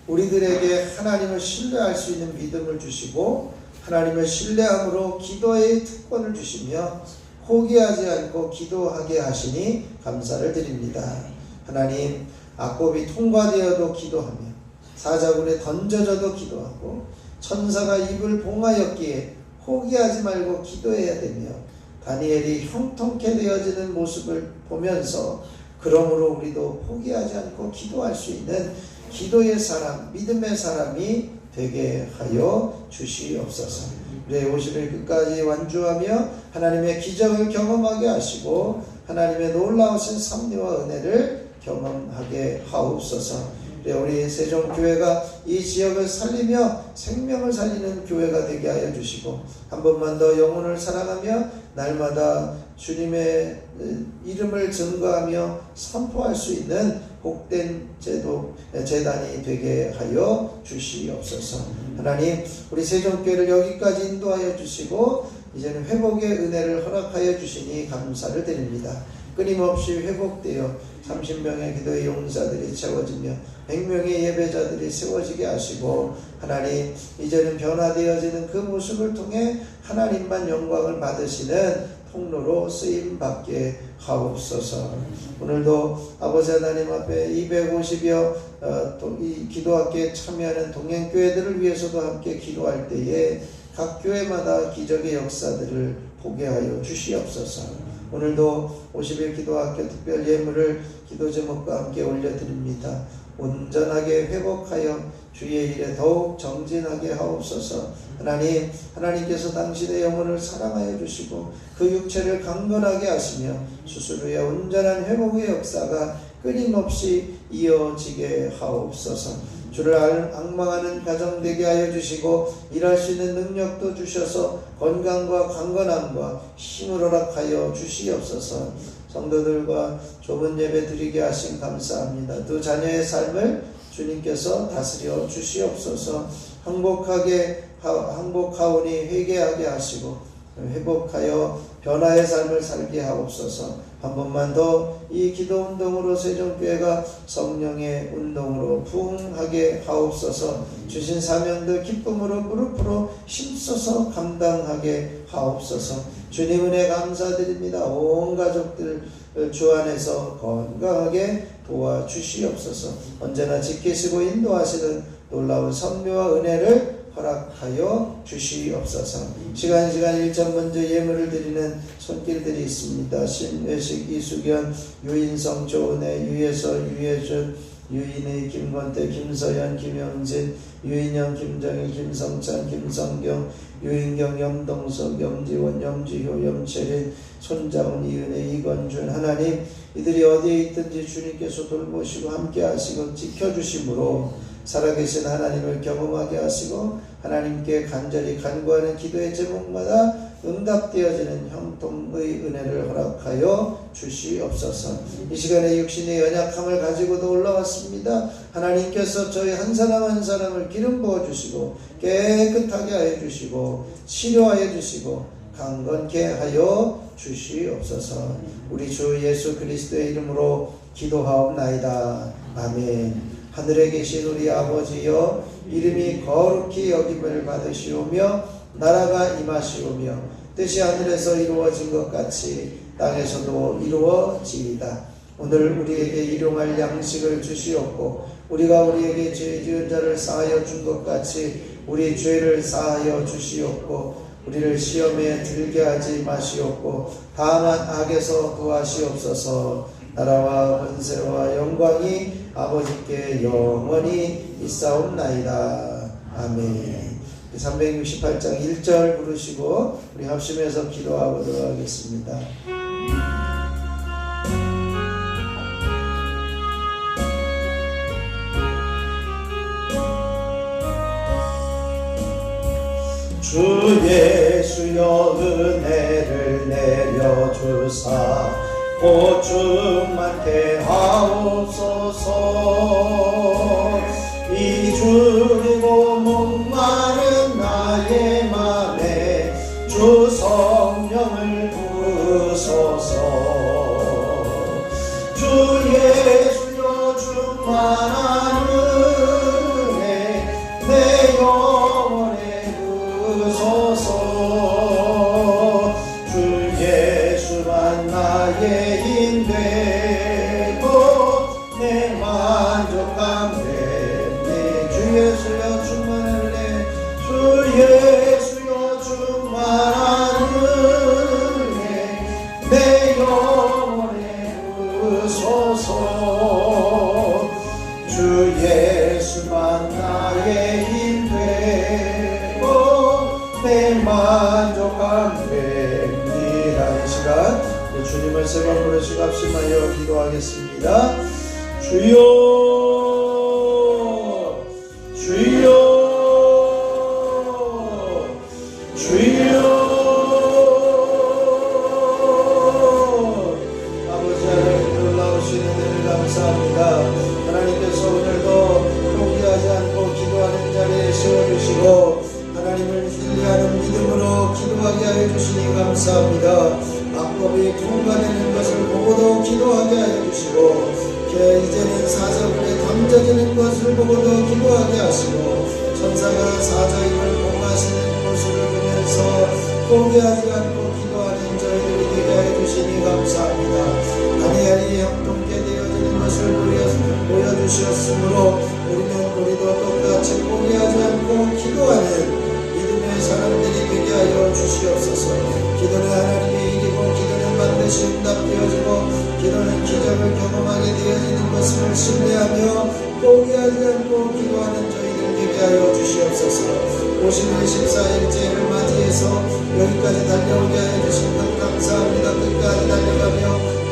우리들에게 하나님을 신뢰할 수 있는 믿음을 주시고 하나님을 신뢰함으로 기도의 특권을 주시며 포기하지 않고 기도하게 하시니 감사를 드립니다. 하나님, 악법이 통과되어도 기도하며 사자굴에 던져져도 기도하고 천사가 입을 봉하였기에 포기하지 말고 기도해야 되며 다니엘이 형통케 되어지는 모습을 보면서 그러므로 우리도 포기하지 않고 기도할 수 있는 기도의 사람, 믿음의 사람이 되게 하여 주시옵소서. 우리의 50일 끝까지 완주하며 하나님의 기적을 경험하게 하시고 하나님의 놀라우신 섭리와 은혜를 경험하게 하옵소서. 우리 세종교회가 이 지역을 살리며 생명을 살리는 교회가 되게 하여 주시고 한 번만 더 영혼을 사랑하며 날마다 주님의 이름을 증거하며 선포할 수 있는 복된 재단이 되게 하여 주시옵소서. 하나님, 우리 세종교회를 여기까지 인도하여 주시고 이제는 회복의 은혜를 허락하여 주시니 감사를 드립니다. 끊임없이 회복되어 30명의 기도의 용사들이 채워지며 100명의 예배자들이 세워지게 하시고 하나님, 이제는 변화되어지는 그 모습을 통해 하나님만 영광을 받으시는 통로로 쓰임받게 하옵소서. 오늘도 아버지 하나님 앞에 250여 이 기도학교에 참여하는 동행교회들을 위해서도 함께 기도할 때에 각 교회마다 기적의 역사들을 보게 하여 주시옵소서. 오늘도 50일 기도학교 특별 예물을 기도 제목과 함께 올려드립니다. 온전하게 회복하여 주의 일에 더욱 정진하게 하옵소서. 하나님께서 당신의 영혼을 사랑하여 주시고 그 육체를 강건하게 하시며 수술 후에 온전한 회복의 역사가 끊임없이 이어지게 하옵소서. 주를 앙망하는 가정 되게 하여 주시고 일할 수 있는 능력도 주셔서 건강과 강건함과 힘을 허락하여 주시옵소서. 성도들과 좁은 예배 드리게 하신 감사합니다. 두 자녀의 삶을 주님께서 다스려 주시옵소서. 항복하오니 회개하게 하시고 회복하여 변화의 삶을 살게 하옵소서. 한 번만 더 이 기도 운동으로 세종교회가 성령의 운동으로 부흥하게 하옵소서. 주신 사명도 기쁨으로 무릎으로 힘써서 감당하게 하옵소서. 주님 은혜 감사드립니다. 온 가족들 주 안에서 건강하게 도와주시옵소서. 언제나 지키시고 인도하시는 놀라운 선미와 은혜를 허락하여 주시옵소서. 시간 일정 먼저 예물을 드리는 손길들이 있습니다. 신외식, 이수견, 유인성, 조은혜, 유예서, 유예준, 유인희, 김건태, 김서연, 김영진, 유인영, 김정일, 김성찬, 김성경, 유인경, 염동석, 염지원, 염지효, 염채린, 손자훈, 이은혜, 이건준. 하나님, 이들이 어디에 있든지 주님께서 돌보시고 함께 하시고 지켜주심으로 살아계신 하나님을 경험하게 하시고 하나님께 간절히 간구하는 기도의 제목마다 응답되어지는 형통의 은혜를 허락하여 주시옵소서. 이 시간에 육신의 연약함을 가지고도 올라왔습니다. 하나님께서 저희 한 사람 한 사람을 기름 부어주시고 깨끗하게 하여 주시고 치료하여 주시고 강건케 하여 주시옵소서. 우리 주 예수 그리스도의 이름으로 기도하옵나이다. 아멘. 하늘에 계신 우리 아버지여, 이름이 거룩히 여김을 받으시오며 나라가 임하시오며 뜻이 하늘에서 이루어진 것 같이 땅에서도 이루어지이다. 오늘 우리에게 일용할 양식을 주시옵고 우리가 우리에게 죄 지은 자를 사하여 준 것 같이 우리 죄를 사하여 주시옵고 우리를 시험에 들게 하지 마시옵고 다만 악에서 구하시옵소서. 나라와 권세와 영광이 아버지께 영원히 있사옵나이다. 아멘. 368장 1절 부르시고 우리 합심해서 기도하도록 하겠습니다. 주 예수여 은혜를 내려주사 보충만케 하옵소서. 이주리고 목마른 나의 맘에 주 성령을 부으소서. 주 예수여 충만한 은혜 내 영혼에 부으소서. 주 예수만 나의 힘 되고 내 만족감 되니. 주 예수여 충만한 은혜, 주 예수여 충만한 은혜 내 영혼에 부으소서. 주 예수만 나의 힘 되고 내 만족감 됩니다. 이 시간 주님을 세 번 부르시고 합심하여 기도하겠습니다. 주여 주여 주여. 아버지 하나님 놀라우신 은혜를 감사합니다. 하나님께서 오늘도 포기하지 않고 기도하는 자리에 세워주시고 하나님을 신뢰하는 믿음으로 기도하게 하여 주시니 감사합니다. 악법이 통과되는 것을 보고도 기도하게 하여 주시고 이제는 사자굴에 던져지는 것을 보고도 기도하게 하시고 천사가 사자임을 공하시는 모습을 보면서 포기하지 않고 기도하는 저희들이 되게 하여 주시니 감사합니다. 아니아니 형통케 되어지는 것을 보여주셨으므로 우리도 똑같이 포기하지 않고 기도하는 믿음의 사람들이 되게 하여 주시옵소서. 기도는 하나님의 일이고 기도는 반드시 응답되어지고 기도는 기적을 경험하게 되어지는 것을 신뢰하며 포기하지 않고 기도하는 저희들 하여 주시옵소서. 50일 14일째를 맞이해서 여기까지 달려오게 하여 주신 것 감사합니다. 끝까지 달려가며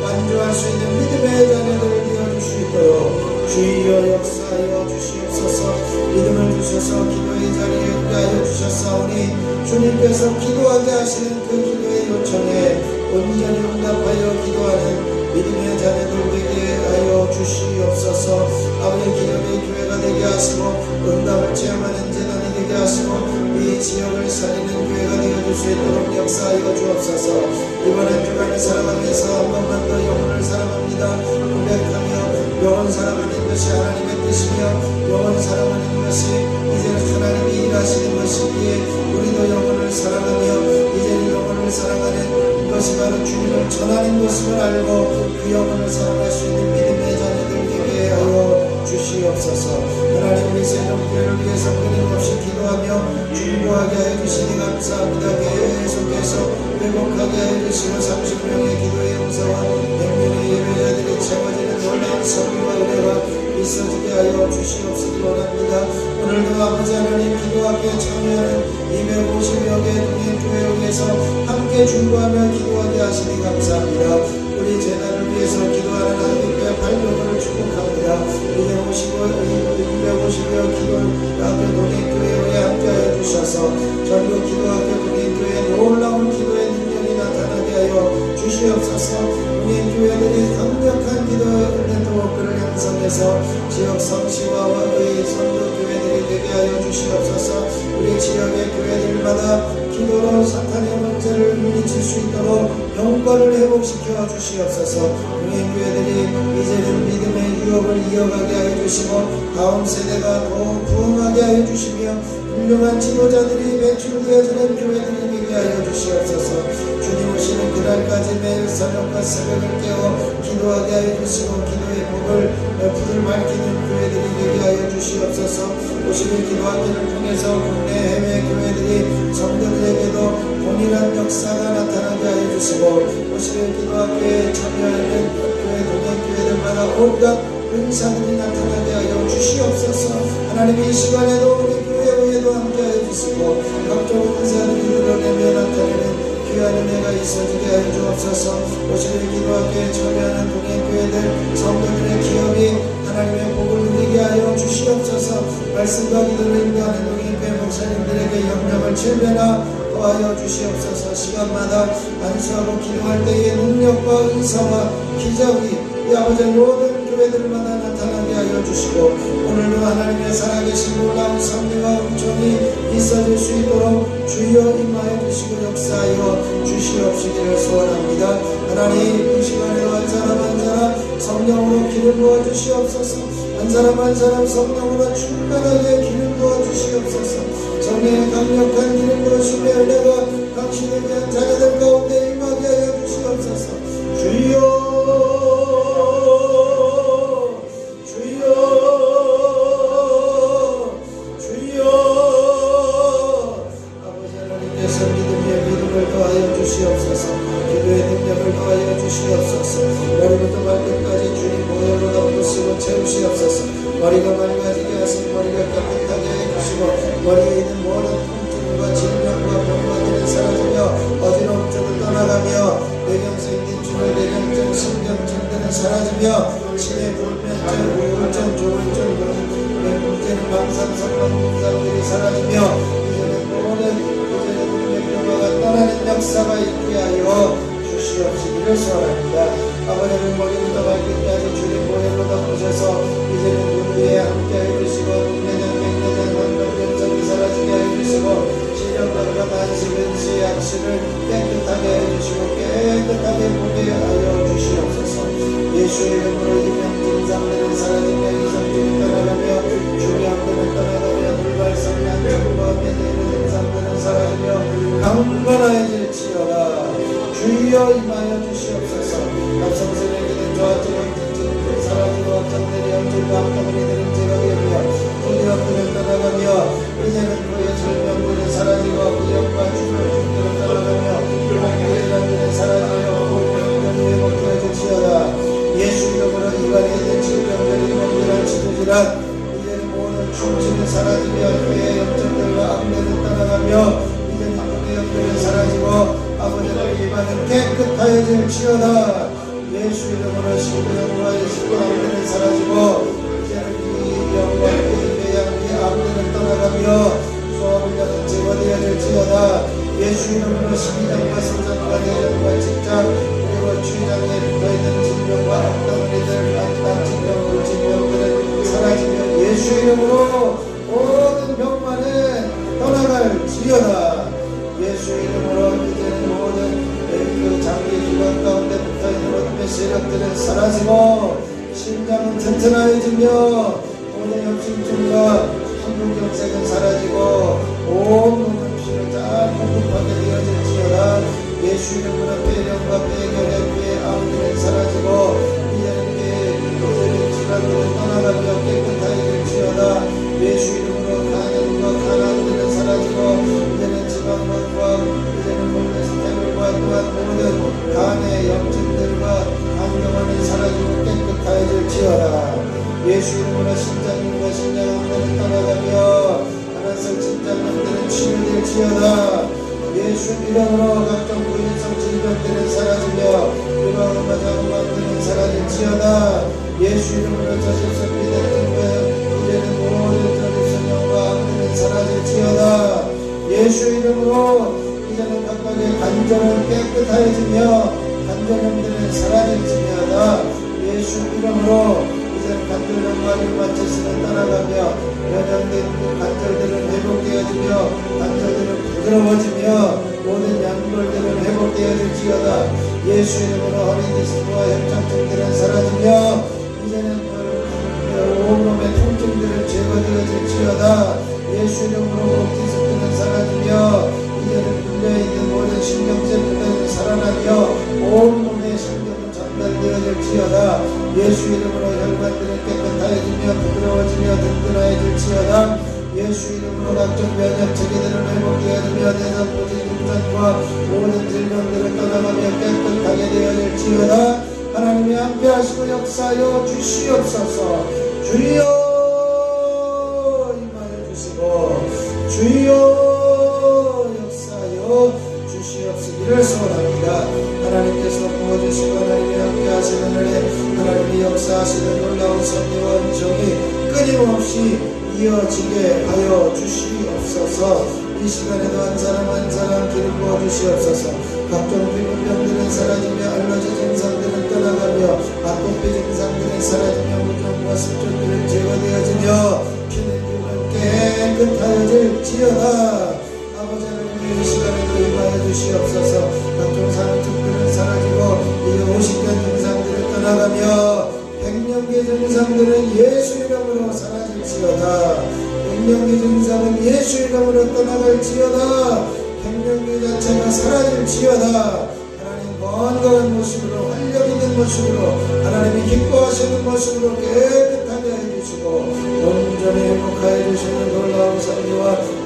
완주할 수 있는 믿음의 자녀들을 되어줄 수 있도록 주여 역사하여 주시옵소서. 믿음을 주셔서 기도의 자리에 있게 하여 주셨사오니 주님께서 기도하게 하시는 그 기도의 요청에 온전히 응답하여 기도하는 믿음의 자녀들 되게 하여 주시옵소서. 아버지 기념의 교회가 되게 하시고 응답을 체험하는 재단이 되게 하시고 이 지역을 살리는 교회가 되어줄 수 있도록 역사하여 주옵소서. 이번 한 주간을 살아가면서 한 번만 더 영혼을 사랑합니다. 고백하며 영혼 사랑하는 것이 하나님의 뜻이며 영혼 사랑하는 것이 이제는 하나님이 일하시는 것이기에 우리도 영혼을 사랑하며 이제는 영혼을 사랑하는 것이 바로 주님을 전하는 것임을 알고 그 영혼을 사랑할 수 있는 믿음의 자녀들 되게 하여 주시옵소서. 하나님 우리 세종교회를 위해서 끊임없이 기도하며 중보하게 하여 주시니 감사합니다. 계속해서 회복하게 하여 주시고 30명의 기도의 용사와 100명의 예배자들이 채워지는 놀라운 성리와 은혜가 있어지게 하여 주시옵시기 원합니다. 오늘도 아버지 하나님 기도 앞에 참여하는 250여 개 동행교회에 위해서 함께 중보하며 기도하게 하시니 감사합니다. 우리 재단을 위해서 기도하는 하나님께 발명을 축복합니다. 250여 기도 앞에 동행교회에 함께하여 주셔서 전국 기도학교 동행교회에 놀라운 기도의 능력이 나타나게 하여 주시옵소서. 동행교회들이 강력한 기도 네트워크를 형성해서 지역 성시와의 선도교회들이 되게 하여 주시옵소서. 우리 지역의 교회들마다 기도로 사탄의 문제를 물리칠 수 있도록 영광을 회복시켜 주시옵소서. 동행교회들이 이제는 믿음의 유업을 이어가게 하여 주시고 다음 세대가 더욱 부흥하게 하여 주시며 훌륭한 지도자들이 배출되어지는 교회들이 되게 하여 주시옵소서. 주님 오시는 그날까지 매일 저녁과 새벽을 깨워 기도하게 하여 주시고 기도의 복을 불을 밝히는 교회들이 되게 하여 주시옵소서. 50일 기도학교를 통해서 국내 해외 교회들이 성도들에게도 동일한 역사가 나타나게 하여 주시고 50일 기도학교에 참여하는 교회 동행교회들마다 온갖 은사들이 나타나게 하여 주시옵소서. 하나님 이 시간에도 우리 교회 위에도 함께하여 주시고 각종 은사들이 드러내며 나타내는 귀한 은혜가 있어지게 하여 주옵소서. 50일 기도학교에 참여하는 동행교회들 성도들의 기업이 하나님의 복을 누리게 하여 주시옵소서. 말씀과 기도를 인도하는 동행교회 목사님들에게 영역을 질면하 더하여 주시옵소서. 시간마다 안수하고 기도할 때의 능력과 은사와 기적이 이 아버지의 모든 교회들마다 나타나게 하여 주시고 오늘도 하나님의 살아계신 놀라운 섭리와 은총이 있어질 수 있도록 주여 임하여 주시고 역사하여 주시옵시기를 소원합니다. 하나님 이 시간에도 한 사람 한 사람 성령으로 기름 부어 주시옵소서. 한 사람 한 사람 성령으로 충만하게 기름 부어 주시옵소서. 성령의 강력한 기름 부으심의 은혜가 당신에 대한 자녀들 가운데 임하게 하여 주시옵소서. 주여 머리부터 발끝까지 주님 보혈로 덮으시고 채우시옵소서. 머리가 맑아지게 하시고 머리가 깨끗하게 해주시고 머리에 있는 모든 통증과 질병과 병마들을 사라지며 어지러움증을 떠나가며 뇌경색, 뇌출혈, 뇌경증, 신경증 등은 사라지며 치매, 불면증, 우울증, 조울증, 문제는 방사성, 문제들이 사라지며 이제는 병마가 떠나는 역사가 있게 하여 주시옵시기를 소원합니다. 아버지는 머리부터 발끝까지 주님 보혈로 덮으셔서 이제는 눈 위에 함께해 주시고 눈내장, 맹내장, 관절염성이 사라지게 해주시고 시력과 만식, 은시, 약식을 깨끗하게 해주시고 깨끗하게 보게 하여 주시옵소서. 예수의 이름으로 이병 증상들은 사라지며 이성들이 떠나가며 중요함들은 떠나가며 불발성난 정과 맺는 증상들은 사라지며 강건해질지어다. 주여 임하여 주시옵소서. 남성들에게는 저하처럼 특징들은 사라지고 확장들이 영줄과 함정리들은 제거되며 불리함들은 떠나가며 이제는 그의 절명들은 사라지고 부역과 주물들은 떠나가며 불량들은 사라지며 공명들은 회복되어질지어다. 예수 이름으로 이간에 있는 질병들이 몸들한 지도질한 이제는 모든 충치는 사라지며 떠나가며 이제는 그의 연결은 사라지고 아버지의 입안은 깨끗하여질지어다. 예수 이름으로 신부영과 예수의 암들은 사라지고 이제는 이 영과 이 배양이 암들은 떠나가며 수업을 여는 제거되어질지어다. 예수 이름으로 시기장과 성장과 대장과 직장 그리고 주장에 붙어있는 질병과 악덩어리들 악당 질병 물질병들은 사라지며 예수 이름으로 모든 병만은 떠나갈지어다. 예수 이름으로 이제는 모든 그 장기 기관 가운데 붙어있는 어둠의 세력들은 사라지고 심장은 튼튼해지며 모든 염증증과 한국경색은 사라지고 온 몸은 피를 잘 공급하게 되어질지어다. 예수 이름으로 폐렴과 폐결핵 폐암들은 사라지고 이제는 폐 질환들은 떠나가며 깨끗하여질지어다. 예수 이름으로 간염과 간암들은 사라지고 이제는 지방간과 이제는 콜레스테롤과 또한 모든 간의 염증들과 간경화는 사라지고 깨끗하여질지어다. 예수 이름으로 신장염과 신장암들은 떠나가며 하나살 신장암들은 치유될지어다. 예수 이름으로 각종 부인성 질병들은 사라지며 유방암과 자궁암들은 사라질지어다. 예수 이름으로 저질성 비대증과 이제는 모든 저질성염과 암들은 사라질지어다. 예수 이름으로 이제는 각각의 간절은 깨끗하여지며 간절염들은 사라질지어다. 예수 이름으로 이제는 간절염과 류마티스는 떠나가며 변형된 관절들은 회복되어지며 관절들은 부드러워지며 모든 양골들은 회복되어질지어다. 예수 이름으로 허리디스크와 협착증들은 사라지며 이제는 온몸의 통증들은 제거되어질지어다. 예수 이름으로 목디스크는 사라지며 이제는 불려있는 모든 신경세포들은 살아나며 온몸의 신경은 전달되어질지어다. 예수 이름으로 혈관들은 깨끗하여지며 부드러워지며 든든하여질지어다. 예수 이름으로 각종 면역 체계들은 회복되어지며 대사포지 증상과 모든 질병들은 떠나가며 깨끗하게 되어질지어다. 하나님이 함께하시고 역사하여 주시옵소서. 주여 임하여 주시고 주여 역사하여 주시옵시기를 소원합니다. 하나님께서 부어주시고 하나님이 함께하시는 은혜 하나님이 역사하시는 놀라운 섭리와 은총이 끊임없이 이어지게 하여 주시옵소서. 이 시간에도 한 사람 길을 부어주시옵소서. 각종 피부병들은 사라지며 알러지 증상들은 떠나가며 아토피 증상들은 사라지며 무좀과 습전들은 제거되어지며 피는 육은 깨끗하여질지어다. 아버지 하나님 이 시간에도 임하여 주시옵소서. 각종 상증들은 사라지고 이 50견 증상들은 떠나가며 백년기 증상들은 예수 이름으로 사라질지어다. 백년기 증상은 예수 이름으로 떠나갈지어다. 백년기 자체가 사라질지어다. 하나님 건강한 모습으로 활력 있는 모습으로 하나님이 기뻐하시는 모습으로 깨끗하게 해주시고 온전히 행복하여 주시는 놀라운 섭리와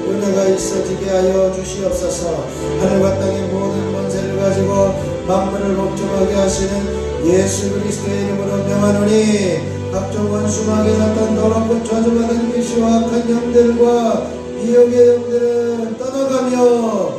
은혜가 있어지게 하여 주시옵소서. 하늘과 땅의 모든 권세를 가지고 만물을 복종하게 하시는 예수 그리스도의 이름으로 명하노니 각종 원수막에 났던 더럽고 저주받은 귀시와 악한 영들과 미혹의 영들은 떠나가며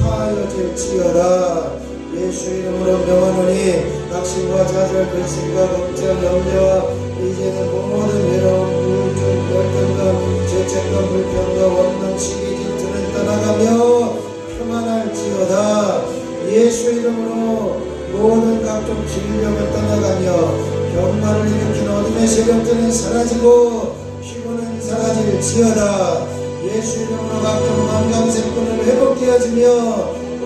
파여질지어다. 예수 이름으로 명하노니 낙심과 좌절, 근심과 걱정, 염려와 이제는 모든 외로움, 우울증, 열등감, 죄책감, 불평과 원망, 시기, 질투는 떠나가며 평안할지어다. 예수 이름으로 모든 각종 질병을 떠나가며 병마를 일으킨 어둠의 세력들은 사라지고 피곤은 사라질지어다. 예수 이름으로 각종 건강세포는 회복되어지며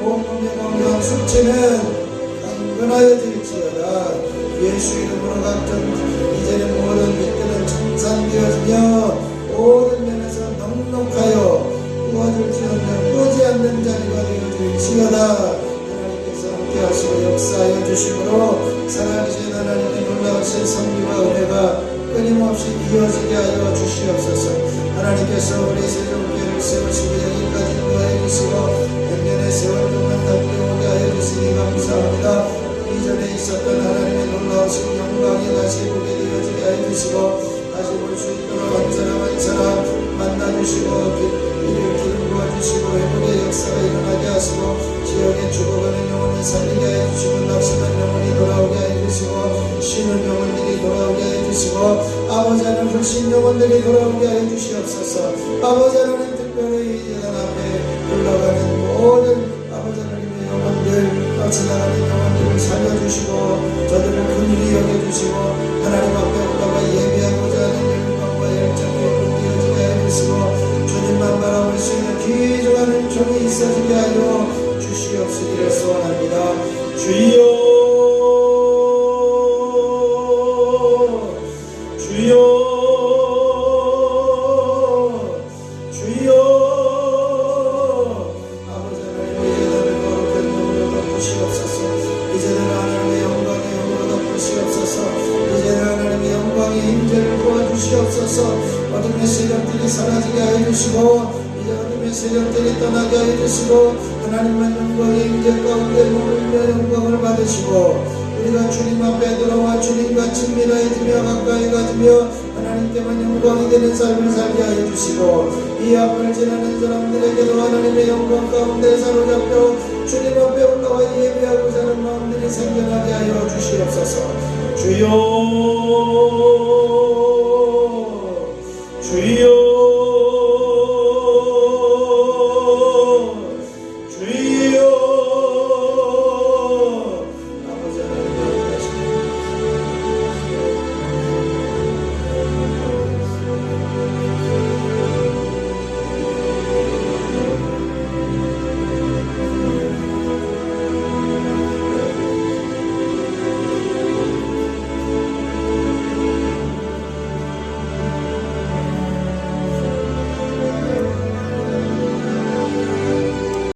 온몸의 건강 수치는 강건하여질지어다. 예수 이름으로 각종 이제는 모든 빛들은 청산되어지며 모든 면에서 넉넉하여 부어질지어다. 끄지 않는 자리가 되어질지어다. 하시고 역사하여 주심으로 살아계신 하나님의 놀라우신 섭리와 은혜가 끊임없이 이어지게 하여 주시옵소서. 하나님께서 우리 세종교회를 세우시고 여기까지 인도하여 주시고 백년의 세월 동안 담대오게 하여 주시니 감사합니다. 이전에 있었던 하나님의 놀라우신 영광이 다시 보게 되어지게 하여 주시고 다시 볼 수 있도록 한 사람 한 사람 만나주시고 이를 기름 부어 도와주시고 회복의 역사가 일어나게 하시고 지역에 죽어가는 영혼을 살리게 해주시고 낙심한 영혼이 돌아오게 해주시고 쉬는 영혼들이 돌아오게 해주시고 아버지 하나님 불신 영혼들이 돌아오게 해주시옵소서. 아버지 하나님 특별히 예단 앞에 올라가는 모든 아버지 하나님의 영혼들 지나가는 영혼들을 살려주시고 저들을 긍휼히 여겨주시고 하나님 앞에 올라가 예배하고자 하는 열망과 열정이 느껴지게 해주시고 주님만 바라볼 수 있는 귀중한 종이 있어지게 하여 주시옵시기를 소원합니다. 주여 주여 어둠의 세력들이 사라지게 해주시고 이제 어둠의 세력들이 떠나게 해주시고 하나님만 영광의 임재 가운데 머물며 영광을 받으시고 우리가 주님 앞에 돌아와 주님과 친밀해지며 가까이 가지며 하나님께만 영광이 되는 삶을 살게 해주시고 이 앞을 지나는 사람들에게도 하나님의 영광 가운데 사로잡혀 주님 앞에 올라와 예배하고자 하는 마음들이 생겨나게 하여 주시옵소서. 주여 주여